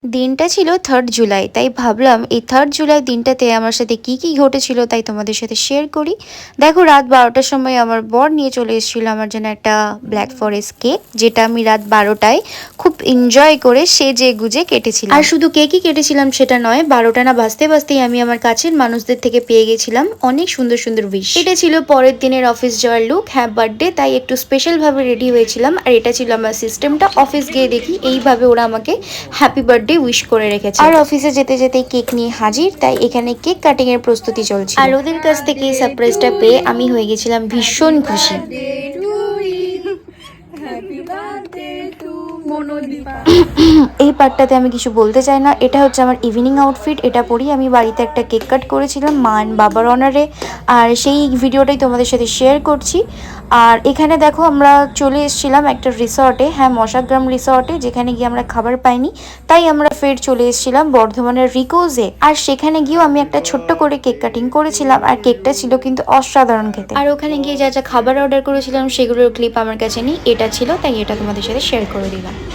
দিনটা ছিল 3rd জুলাই। তাই ভাবলাম এই 3rd জুলাই দিনটাতে আমার সাথে কি ঘটেছিল তাই তোমাদের সাথে শেয়ার করি। দেখো রাত 12টার সময় আমার বর নিয়ে চলে এসেছিল আমার জন্য একটা ব্ল্যাক ফরেস্ট কেক, যেটা আমি রাত 12টায় খুব এনজয় করে সেজে গুজে কেটেছিলাম। আর শুধু কেকই কেটেছিলাম সেটা নয়, 12টা না বাজতেই আমি আমার কাছের মানুষদের থেকে পেয়ে গেছিলাম অনেক সুন্দর সুন্দর উইশ। এটা ছিল পরের দিনের অফিস যাওয়ার লুক, হ্যাঁ বার্থডে, তাই একটু স্পেশাল ভাবে রেডি হয়েছিলাম। আর এটা ছিল আমার সিস্টেমটা। অফিস গিয়ে দেখি এইভাবে ওরা আমাকে হ্যাপি বার্থডে উইশ করে রেখেছে। আর অফিসে যেতে যেতেই কেক নিয়ে হাজির, তাই এখানে কেক কাটিং এর প্রস্তুতি চলছে। আর ওদের কাছ থেকে এই সারপ্রাইজটা পেয়ে আমি হয়ে গেছিলাম ভীষণ খুশি। এই পার্টটাতে আমি কিছু বলতে চাই না, এটা হচ্ছে আমার ইভিনিং আউটফিট। এটা পরেই আমি বাড়িতে একটা কেক কাট করেছিলাম মা এন্ড বাবার অনারে, আর সেই ভিডিওটাই তোমাদের সাথে শেয়ার করছি। আর এখানে দেখো আমরা চলে এসেছিলাম একটা রিসর্টে, হ্যাঁ মশাগ্রাম রিসর্টে, যেখানে গিয়ে আমরা খাবার পাইনি, তাই আমরা ফের চলে এসেছিলাম বর্ধমানের রিকোজে। আর সেখানে গিয়েও আমি একটা ছোট্ট করে কেক কাটিং করেছিলাম, আর কেকটা ছিল কিন্তু অসাধারণ খেতে। আর ওখানে গিয়ে যা যা খাবার অর্ডার করেছিলাম সেগুলোর ক্লিপ আমার কাছে নেই, এটা ছিল, তাই এটা তোমাদের সাথে শেয়ার করে দিলাম।